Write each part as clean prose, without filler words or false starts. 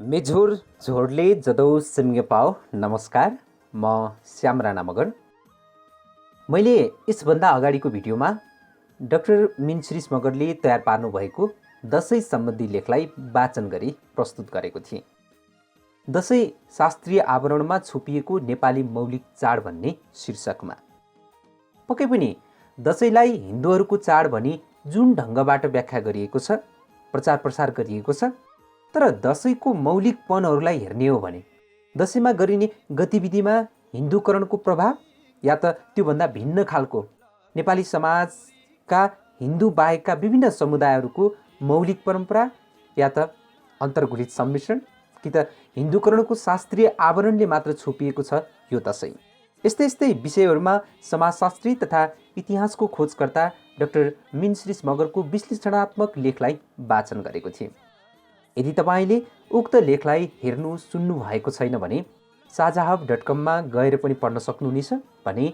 मेझोर झोडले जदौ सिम्गे पाओ। नमस्कार, म श्याम राणा मगर। मैले यसभन्दा अगाडिको भिडियोमा डाक्टर मिनश्रीष मगरले तयार पार्नुभएको दशैं सम्बन्धी लेखलाई वाचन गरी प्रस्तुत गरेको थिएँ। दशैं शास्त्रीय आवरणमा छुपिएको नेपाली मौलिक चाड भन्ने शीर्षकमा। पक्कै पनि दशैंलाई हिन्दूहरूको चाड भनी जुन ढङ्गबाट व्याख्या गरिएको छ, प्रचार प्रसार गरिएको छ, तर दशैंको मौलिकपनहरूलाई हेर्ने हो भने दशैंमा गरिने गतिविधिमा हिन्दूकरणको प्रभाव या त त्योभन्दा भिन्न खालको नेपाली समाजका हिन्दू बाहेकका विभिन्न समुदायहरूको मौलिक परम्परा या त अन्तर्गुलित सम्मिश्रण कि त हिन्दूकरणको शास्त्रीय आवरणले मात्र छोपिएको छ यो दशैं। यस्तै यस्तै विषयहरूमा समाजशास्त्री तथा इतिहासको खोजकर्ता डाक्टर मिनश्रीष मगरको विश्लेषणात्मक लेखलाई वाचन गरेको थिएँ। यदि तपाईँले उक्त लेखलाई हेर्नु सुन्नु भएको छैन भने साझाहब.com मा गएर पनि पढ्न सक्नुहुनेछ भने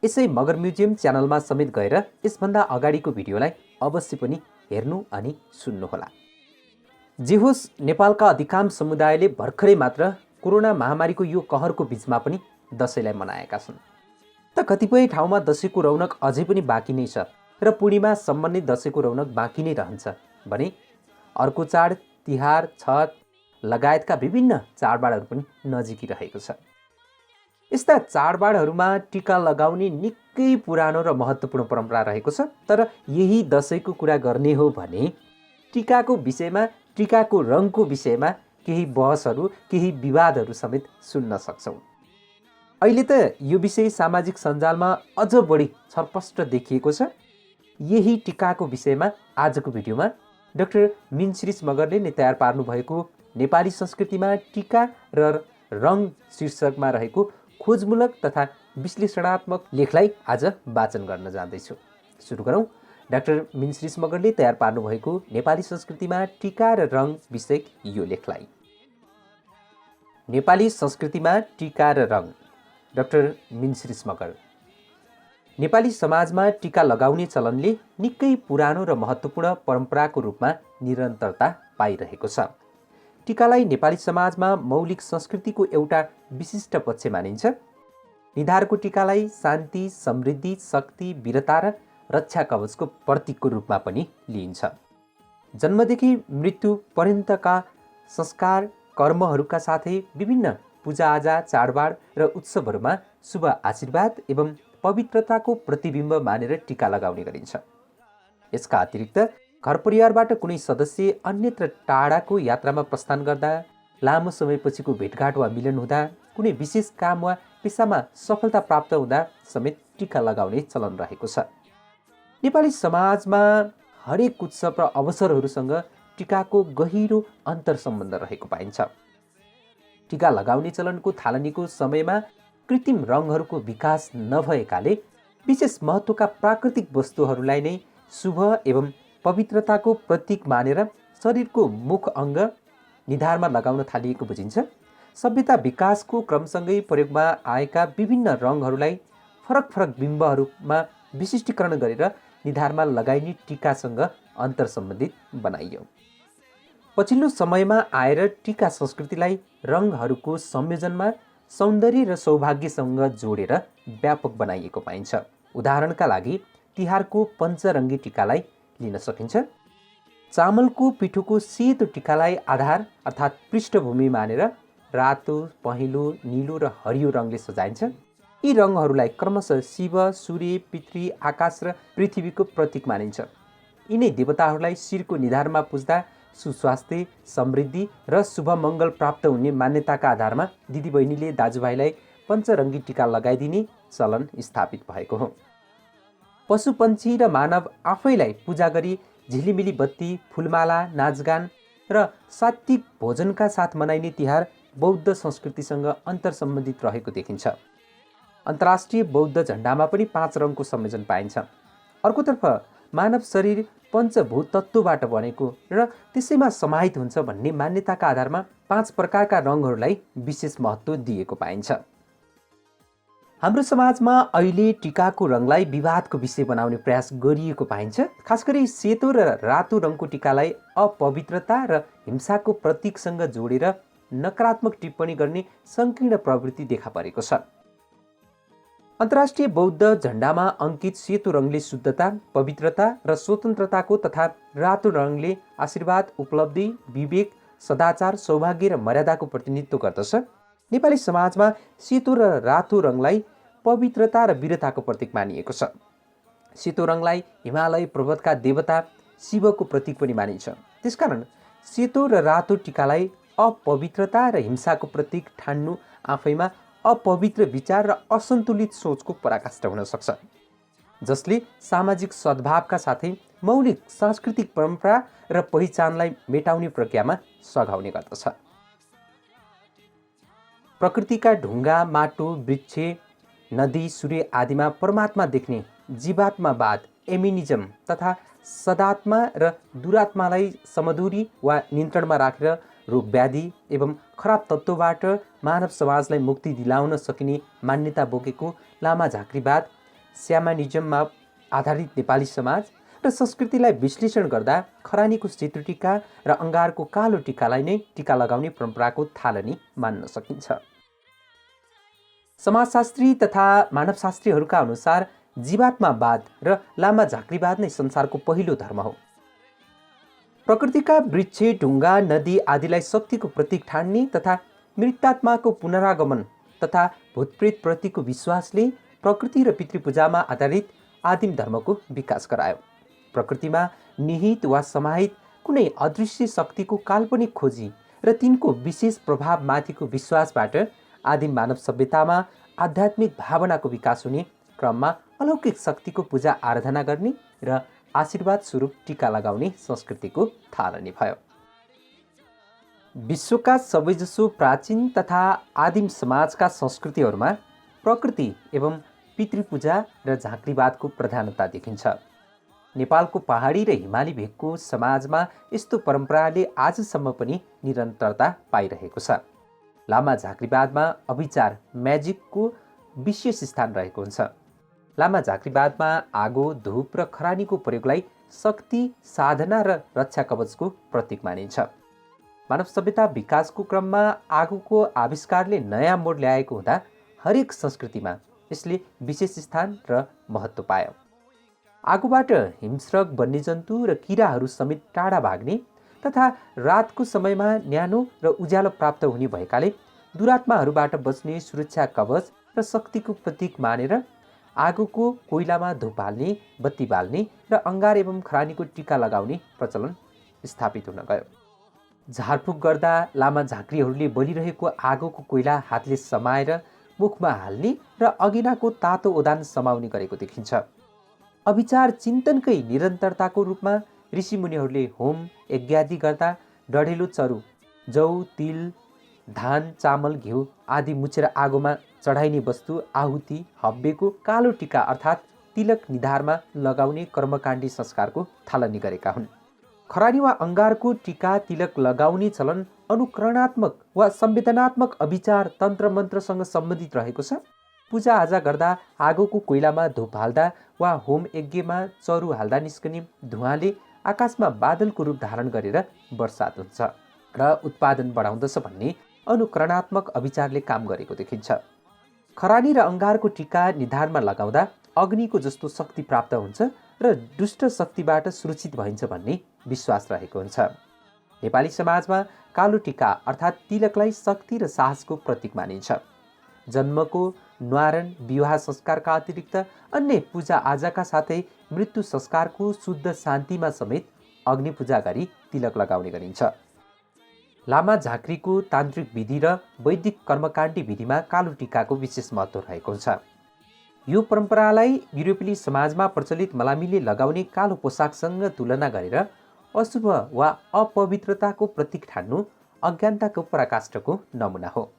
यसै मगर म्युजियम च्यानलमा समेत गएर यसभन्दा अगाडिको भिडियोलाई अवश्य पनि हेर्नु अनि सुन्नुहोला। जे होस्, नेपालका अधिकांश समुदायले भर्खरै मात्र कोरोना महामारीको यो कहरको बीचमा पनि दशैंलाई मनाएका छन्। त कतिपय ठाउँमा दशैंको रौनक अझै पनि बाँकी नै छ र पूर्णिमासम्म नै दशैंको रौनक बाँकी नै रहन्छ भने अर्को चाड तिहार, छठ लगायतका विभिन्न चाडबाडहरू पनि नजिकिरहेको छ। यस्ता चाडबाडहरूमा टीका लगाउने निकै पुरानो र महत्त्वपूर्ण परम्परा रहेको छ। तर यही दशैंको कुरा गर्ने हो भने टीकाको विषयमा, टीकाको रङको विषयमा केही बहसहरू, केही विवादहरू समेत सुन्न सक्छौँ। अहिले त यो विषय सामाजिक सञ्जालमा अझ बढी छरपष्ट देखिएको छ। यही टीकाको विषयमा आजको भिडियोमा डाक्टर मिनश्रीष मगरले नै तयार पार्नुभएको नेपाली संस्कृतिमा टीका र रङ शीर्षकमा रहेको खोजमूलक तथा विश्लेषणात्मक लेखलाई आज वाचन गर्न जाँदैछु। सुरु गरौँ डाक्टर मिनश्रीष मगरले तयार पार्नुभएको नेपाली संस्कृतिमा टीका र रङ विषयक यो लेखलाई। नेपाली संस्कृतिमा टीका र रङ, डाक्टर मिनश्रीष मगर। नेपाली समाजमा टीका लगाउने चलनले निकै पुरानो र महत्त्वपूर्ण परम्पराको रूपमा निरन्तरता पाइरहेको छ। टीकालाई नेपाली समाजमा मौलिक संस्कृतिको एउटा विशिष्ट पक्ष मानिन्छ। निधारको टीकालाई शान्ति, समृद्धि, शक्ति, वीरता र रक्षा कवचको प्रतीकको रूपमा पनि लिइन्छ। जन्मदेखि मृत्यु पर्यन्तका संस्कार कर्महरूका साथै विभिन्न पूजाआजा, चाडबाड र उत्सवहरूमा शुभ आशीर्वाद एवं पवित्रताको प्रतिबिम्ब मानेर टीका लगाउने गरिन्छ। यसका अतिरिक्त घर परिवारबाट कुनै सदस्य अन्यत्र टाढाको यात्रामा प्रस्थान गर्दा, लामो समयपछिको भेटघाट वा मिलन हुँदा, कुनै विशेष काम वा पेसामा सफलता प्राप्त हुँदा समेत टीका लगाउने चलन रहेको छ। नेपाली समाजमा हरेक उत्सव र अवसरहरूसँग टीकाको गहिरो अन्तर्सम्बन्ध रहेको पाइन्छ। टीका लगाउने चलनको थालनीको समयमा कृत्रिम रङहरूको विकास नभएकाले विशेष महत्त्वका प्राकृतिक वस्तुहरूलाई नै शुभ एवं पवित्रताको प्रतीक मानेर शरीरको मुख अङ्ग निधारमा लगाउन थालिएको बुझिन्छ। सभ्यता विकासको क्रमसँगै प्रयोगमा आएका विभिन्न रङहरूलाई फरक फरक बिम्बहरूमा विशिष्टीकरण गरेर निधारमा लगाइने टीकासँग अन्तर्सम्बन्धित बनाइयो। पछिल्लो समयमा आएर टीका संस्कृतिलाई रङहरूको संयोजनमा सौन्दर्य र सौभाग्यसँग जोडेर व्यापक बनाइएको पाइन्छ। उदाहरणका लागि तिहारको पञ्चरङ्गी टीकालाई लिन सकिन्छ। चामलको पिठोको सेतो टीकालाई आधार अर्थात् पृष्ठभूमि मानेर रातो, पहेँलो, नीलो र हरियो रङले सजाइन्छ। यी रङहरूलाई क्रमशः शिव, सूर्य, पितृ, आकाश र पृथ्वीको प्रतीक मानिन्छ। यिनै देवताहरूलाई शिरको निधारमा पुज्दा सुस्वास्थ्य, समृद्धि र शुभ मङ्गल प्राप्त हुने मान्यताका आधारमा दिदीबहिनीले दाजुभाइलाई पञ्चरङ्गी टीका लगाइदिने चलन स्थापित भएको हो। पशुपन्छी र मानव आफैलाई पूजा गरी झिलिमिली बत्ती, फुलमाला, नाचगान र सात्विक भोजनका साथ मनाइने तिहार बौद्ध संस्कृतिसँग अन्तर्सम्बन्धित रहेको देखिन्छ। अन्तर्राष्ट्रिय बौद्ध झण्डामा पनि 5 रङको संयोजन पाइन्छ। अर्कोतर्फ मानव शरीर पञ्चभूत तत्त्वबाट बनेको र त्यसैमा समाहित हुन्छ भन्ने मान्यताका आधारमा 5 प्रकारका रङहरूलाई विशेष महत्त्व दिएको पाइन्छ। हाम्रो समाजमा अहिले टिकाको रङलाई विवादको विषय बनाउने प्रयास गरिएको पाइन्छ। खास गरी सेतो र रातो रङको टिकालाई अपवित्रता र हिंसाको प्रतीकसँग जोडेर नकारात्मक टिप्पणी गर्ने सङ्कीर्ण प्रवृत्ति देखा परेको छ। अन्तर्राष्ट्रिय बौद्ध झण्डामा अङ्कित सेतो रङले शुद्धता, पवित्रता र स्वतन्त्रताको तथा रातो रङले आशीर्वाद, उपलब्धि, विवेक, सदाचार, सौभाग्य र मर्यादाको प्रतिनिधित्व गर्दछ। नेपाली समाजमा सेतो र रातो रङलाई पवित्रता र वीरताको प्रतीक मानिएको छ। सेतो रङलाई हिमालय पर्वतका देवता शिवको प्रतीक पनि मानिन्छ। त्यसकारण सेतो र रातो टिकालाई अपवित्रता र हिंसाको प्रतीक ठान्नु आफैमा अपवित्र विचार र असन्तुलित सोचको पराकाष्ठा हुन सक्छ, जसले सामाजिक सद्भावका साथै मौलिक सांस्कृतिक परम्परा र पहिचानलाई मेटाउने प्रक्रियामा सघाउने गर्दछ। प्रकृतिका ढुङ्गा, माटो, वृक्ष, नदी, सूर्य आदिमा परमात्मा देख्ने जीवात्मावाद, एमिनिजम तथा सदात्मा र दुरात्मालाई समदुरी वा नियन्त्रणमा राखेर रोग व्याधि एवं खराब तत्त्वबाट मानव समाजलाई मुक्ति दिलाउन सकिने मान्यता बोकेको लामा झाँक्रीवाद, स्यामानिजममा आधारित नेपाली समाज र संस्कृतिलाई विश्लेषण गर्दा खरानीको सेतो टिका र अङ्गारको कालो टिकालाई नै टिका लगाउने परम्पराको थालनी मान्न सकिन्छ। समाजशास्त्री तथा मानवशास्त्रीहरूका अनुसार जीवात्मावाद र लामा झाँक्रीवाद नै संसारको पहिलो धर्म हो। प्रकृतिका वृक्ष, ढुङ्गा, नदी आदिलाई शक्तिको प्रतीक ठान्ने तथा मृतात्माको पुनरागमन तथा भूतप्रेतप्रतिको विश्वासले प्रकृति र पितृपूजामा आधारित आदिम धर्मको विकास गरायो। प्रकृतिमा निहित वा समाहित कुनै अदृश्य शक्तिको काल्पनिक खोजी र तिनको विशेष प्रभावमाथिको विश्वासबाट आदिम मानव सभ्यतामा आध्यात्मिक भावनाको विकास हुने क्रममा अलौकिक शक्तिको पूजा आराधना गर्ने र आशीर्वाद स्वरूप टिका लगाउने संस्कृतिको थालनी भयो। विश्वका सबैजसो प्राचीन तथा आदिम समाजका संस्कृतिहरूमा प्रकृति एवं पितृपूजा र झाँक्रीवादको प्रधानता देखिन्छ। नेपालको पहाडी र हिमाली भेगको समाजमा यस्तो परम्पराले आजसम्म पनि निरन्तरता पाइरहेको छ। लामा झाँक्रीवादमा अभिचार, म्याजिकको विशेष स्थान रहेको हुन्छ। लामा झाँक्रीवादमा आगो, धूप र खरानीको प्रयोगलाई शक्ति, साधना र रक्षा कवचको प्रतीक मानिन्छ। मानव सभ्यता विकासको क्रममा आगोको आविष्कारले नयाँ मोड ल्याएको हुँदा हरेक संस्कृतिमा यसले विशेष स्थान र महत्त्व पायो। आगोबाट हिंस्रक वन्यजन्तु र किराहरू समेत टाढा भाग्ने तथा रातको समयमा न्यानो र उज्यालो प्राप्त हुने भएकाले दुरात्माहरूबाट बच्ने सुरक्षा कवच र शक्तिको प्रतीक मानेर आगोको कोइलामा धूप हाल्ने, बत्ती बाल्ने र अङ्गार एवं खरानीको टिका लगाउने प्रचलन स्थापित हुन गयो। झारफुक गर्दा लामा झाँक्रीहरूले बलिरहेको आगोको कोइला हातले समाएर मुखमा हाल्ने र अगिनाको तातो ओदान समाउने गरेको देखिन्छ। अभिचार चिन्तनकै निरन्तरताको रूपमा ऋषिमुनिहरूले होम यज्ञादि गर्दा डढेलो चरु, जौ, तिल, धान, चामल, घिउ आदि मुछेर आगोमा चढाइने वस्तु आहुति हव्यको कालो टिका अर्थात् तिलक निधारमा लगाउने कर्मकाण्डी संस्कारको थालनी गरेका हुन्। खरानी वा अङ्गारको टिका तिलक लगाउने चलन अनुकरणात्मक वा संवेदनात्मक अभिचार तन्त्र मन्त्रसँग सम्बन्धित रहेको छ। पूजाआजा गर्दा आगोको कोइलामा धूप हाल्दा वा होम यज्ञमा चरु हाल्दा निस्कने धुवाँले आकाशमा बादलको रूप धारण गरेर वर्षात हुन्छ र उत्पादन बढाउँदछ भन्ने अनुकरणात्मक अभिचारले काम गरेको देखिन्छ। खरानी र अङ्गारको टिका निधारमा लगाउँदा अग्निको जस्तो शक्ति प्राप्त हुन्छ र दुष्ट शक्तिबाट सुरक्षित भइन्छ भन्ने विश्वास रहेको हुन्छ। नेपाली समाजमा कालो टिका अर्थात् तिलकलाई शक्ति र साहसको प्रतीक मानिन्छ। जन्मको न्वारण, विवाह संस्कारका अतिरिक्त अन्य पूजा आजाका साथै मृत्यु संस्कारको शुद्ध शान्तिमा समेत अग्नि पूजा गरी तिलक लगाउने गरिन्छ। लामा झाँक्रीको तान्त्रिक विधि र वैदिक कर्मकाण्डी विधिमा कालो टिकाको विशेष महत्त्व रहेको हुन्छ। यो परम्परालाई युरोपेली समाजमा प्रचलित मलामीले लगाउने कालो पोसाकसँग तुलना गरेर अशुभ वा अपवित्रताको प्रतीक ठान्नु अज्ञानताको पराकाष्ठको नमुना हो।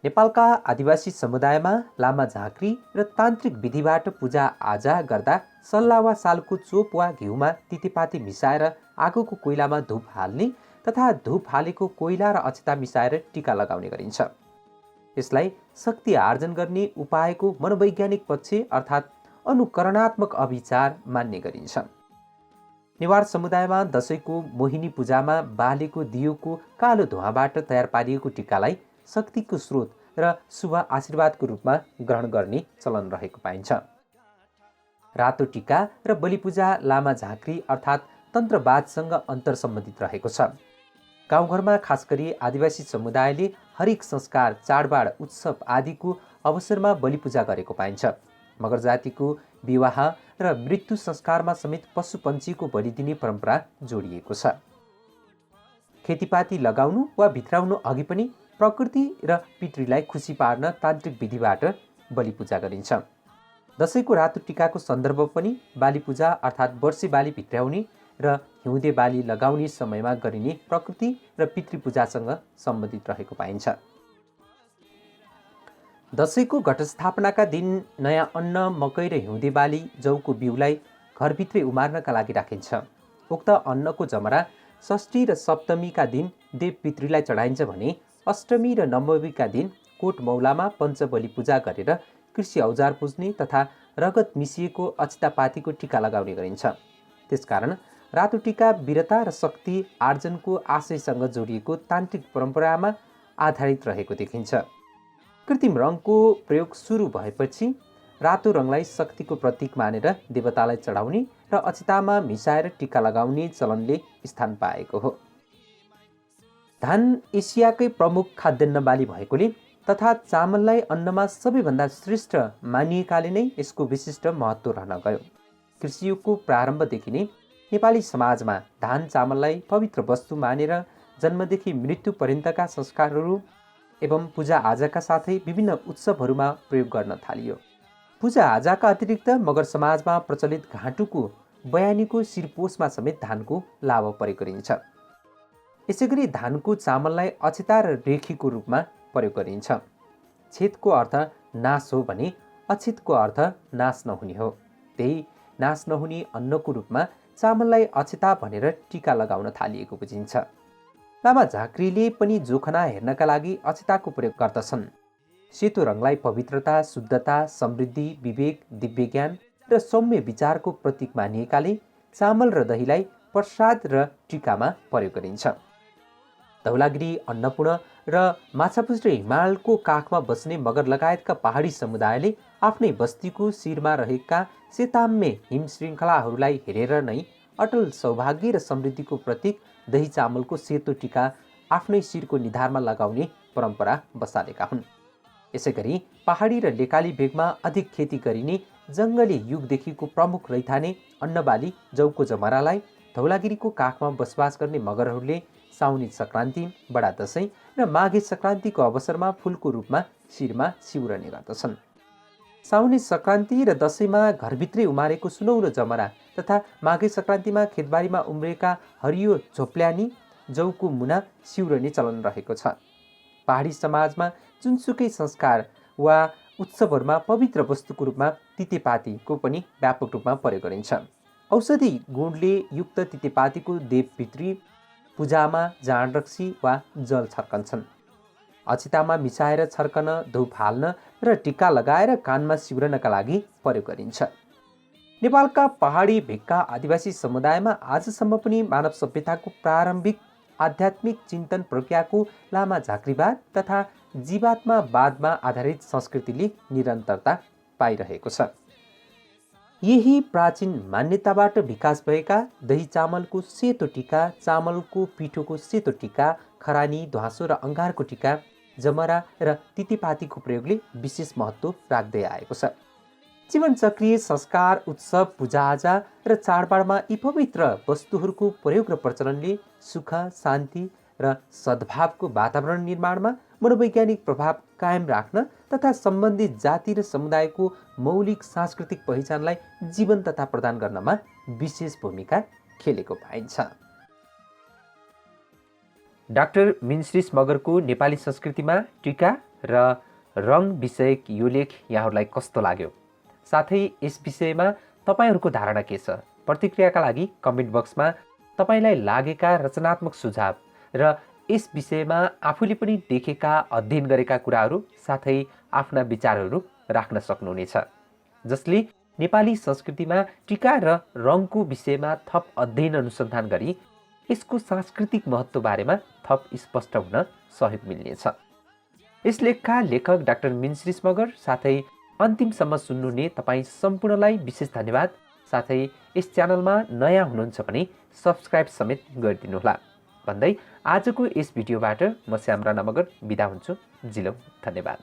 नेपालका आदिवासी समुदायमा लामा झाँक्री र तान्त्रिक विधिबाट पूजा आजा गर्दा सल्ला वा सालको चोप वा घिउमा तितेपाती मिसाएर आगोको कोइलामा धूप हाल्ने तथा धूप हालेको कोइला र अक्षता मिसाएर टिका लगाउने गरिन्छ। यसलाई शक्ति आर्जन गर्ने उपायको मनोवैज्ञानिक पक्ष अर्थात् अनुकरणात्मक अभिचार मान्ने गरिन्छ। नेवार समुदायमा दशैँको मोहिनी पूजामा बालेको दियोको कालो धुवाँबाट तयार पारिएको टिकालाई शक्तिको स्रोत र शुभ आशीर्वादको रूपमा ग्रहण गर्ने चलन रहेको पाइन्छ। रातो टिका र बलिपूजा लामा झाँक्री अर्थात् तन्त्रवादसँग अन्तर्सम्बन्धित रहेको छ। गाउँघरमा खास गरी आदिवासी समुदायले हरेक संस्कार, चाडबाड, उत्सव आदिको अवसरमा बलिपूजा गरेको पाइन्छ। मगर जातिको विवाह र मृत्यु संस्कारमा समेत पशुपन्छीको बलि दिने परम्परा जोडिएको छ। खेतीपाती लगाउनु वा भित्राउनु अघि पनि प्रकृति र पितृलाई खुसी पार्न तान्त्रिक विधिबाट बलिपूजा गरिन्छ। दशैँको रातो टिकाको सन्दर्भ पनि बालीपूजा अर्थात् वर्षे बाली भित्राउने र हिउँदे बाली लगाउने समयमा गरिने प्रकृति र पितृपूजासँग सम्बन्धित रहेको पाइन्छ। दशैँको घटस्थापनाका दिन नयाँ अन्न, मकै र हिउँदे बाली, जौको बिउलाई घरभित्रै उमार्नका लागि राखिन्छ। उक्त अन्नको जमरा षष्ठी र सप्तमीका दिन देव पितृलाई चढाइन्छ भने अष्टमी र नवमीका दिन कोट मौलामा पञ्चबली पूजा गरेर कृषि औजार पुज्ने तथा रगत मिसिएको अक्षतापातीको टिका लगाउने गरिन्छ। त्यसकारण रातो टिका वीरता र शक्ति आर्जनको आशयसँग जोडिएको तान्त्रिक परम्परामा आधारित रहेको देखिन्छ। कृत्रिम रङको प्रयोग सुरु भएपछि रातो रङलाई शक्तिको प्रतीक मानेर देवतालाई चढाउने र अक्षतामा मिसाएर टिका लगाउने चलनले स्थान पाएको हो। धान एसियाकै प्रमुख खाद्यान्न बाली भएकोले तथा चामललाई अन्नमा सबैभन्दा श्रेष्ठ मानिएकाले नै यसको विशिष्ट महत्त्व रहन गयो। कृषियुगको प्रारम्भदेखि नै नेपाली समाजमा धान चामललाई पवित्र वस्तु मानेर जन्मदेखि मृत्यु पर्यन्तका संस्कारहरू एवं पूजाआजाका साथै विभिन्न उत्सवहरूमा प्रयोग गर्न थालियो। पूजाआजाका अतिरिक्त मगर समाजमा प्रचलित घाँटुको बयानीको शिरपोसमा समेत धानको लावा प्रयोग गरिन्छ। यसैगरी धानको चामललाई अक्षता र रेखीको रूपमा प्रयोग गरिन्छ। छेदको अर्थ नाश हो भने अक्षितको अर्थ नाश नहुने हो। त्यही नाश नहुने अन्नको रूपमा चामललाई अक्षता भनेर टिका लगाउन थालिएको बुझिन्छ। लामा झाँक्रीले पनि जोखना हेर्नका लागि अक्षताको प्रयोग गर्दछन्। सेतो रङलाई पवित्रता, शुद्धता, समृद्धि, विवेक, दिव्य ज्ञान र सौम्य विचारको प्रतीक मानिएकाले चामल र दहीलाई प्रसाद र टिकामा प्रयोग गरिन्छ। धौलागिरी, अन्नपूर्ण र माछापुच्छ्रे हिमालको काखमा बस्ने मगर लगायतका पहाडी समुदायले आफ्नै बस्तीको शिरमा रहेका सेताम्य हिम श्रृङ्खलाहरूलाई हेरेर नै अटल सौभाग्य र समृद्धिको प्रतीक दही चामलको सेतो टिका आफ्नै शिरको निधारमा लगाउने परम्परा बसालेका हुन्। यसैगरी पहाडी र लेकाली भेगमा अधिक खेती गरिने जङ्गली युगदेखिको प्रमुख रैथाने अन्नबाली जौको जमरालाई धौलागिरीको काखमा बसोबास गर्ने मगरहरूले साउनी सङ्क्रान्ति, बडा दशैँ र माघे सङ्क्रान्तिको अवसरमा फुलको रूपमा शिरमा सिउरने गर्दछन्। साउनी सङ्क्रान्ति र दशैँमा घरभित्रै उमारेको सुनौलो जमरा तथा माघे सङ्क्रान्तिमा खेतबारीमा उम्रेका हरियो झोप्ल्यानी जौको मुना सिउरने चलन रहेको छ। पहाडी समाजमा जुनसुकै संस्कार वा उत्सवहरूमा पवित्र वस्तुको रूपमा तितेपातीको पनि व्यापक रूपमा प्रयोग गरिन्छ। औषधि गुणले युक्त तितेपातीको देवपितृ पूजामा जाँड रक्सी वा जल छर्कन्छन्। अक्षतामा मिसाएर छर्कन, धूप हाल्न र टिका लगाएर कानमा सिउरनका लागि प्रयोग गरिन्छ। नेपालका पहाडी भेगका आदिवासी समुदायमा आजसम्म पनि मानव सभ्यताको प्रारम्भिक आध्यात्मिक चिन्तन प्रक्रियाको लामा झाँक्रीवाद तथा जीवात्मावादमा आधारित संस्कृतिले निरन्तरता पाइरहेको छ। यही प्राचीन मान्यताबाट विकास भएका दही चामलको सेतो टिका, चामलको पिठोको सेतो टिका, खरानी, ध्वाँसो र अङ्गारको टिका, जमरा र तितेपातीको प्रयोगले विशेष महत्त्व राख्दै आएको छ। जीवनचक्रीय संस्कार, उत्सव, पूजाआजा र चाडबाडमा यी पवित्र वस्तुहरूको प्रयोग र प्रचलनले सुख, शान्ति र सद्भावको वातावरण निर्माणमा मनोवैज्ञानिक प्रभाव कायम राख्न तथा सम्बन्धित जाति र समुदायको मौलिक सांस्कृतिक पहिचानलाई जीवन्तता प्रदान गर्नमा विशेष भूमिका खेलेको पाइन्छ। डाक्टर मिनश्रीष मगरको नेपाली संस्कृतिमा टिका र रङ विषयक यो लेख यहाँहरूलाई कस्तो लाग्यो? साथै यस विषयमा तपाईँहरूको धारणा के छ? प्रतिक्रियाका लागि कमेन्ट बक्समा तपाईँलाई लागेका रचनात्मक सुझाव र यस विषयमा आफूले पनि देखेका अध्ययन गरेका कुराहरू साथै आफ्ना विचारहरू राख्न सक्नुहुनेछ, जसले नेपाली संस्कृतिमा टीका र रङको विषयमा थप अध्ययन अनुसन्धान गरी यसको सांस्कृतिक महत्त्व बारेमा थप स्पष्ट हुन सहयोग मिल्नेछ। यस लेखका लेखक डाक्टर मिनश्री मगर साथै अन्तिमसम्म सुन्नुहुने तपाईँ सम्पूर्णलाई विशेष धन्यवाद। साथै यस च्यानलमा नयाँ हुनुहुन्छ भने सब्स्क्राइब समेत गरिदिनुहोला भन्दै आजको यस भिडियोबाट म श्याम राणा मगर बिदा हुन्छु। जिलौ, धन्यवाद।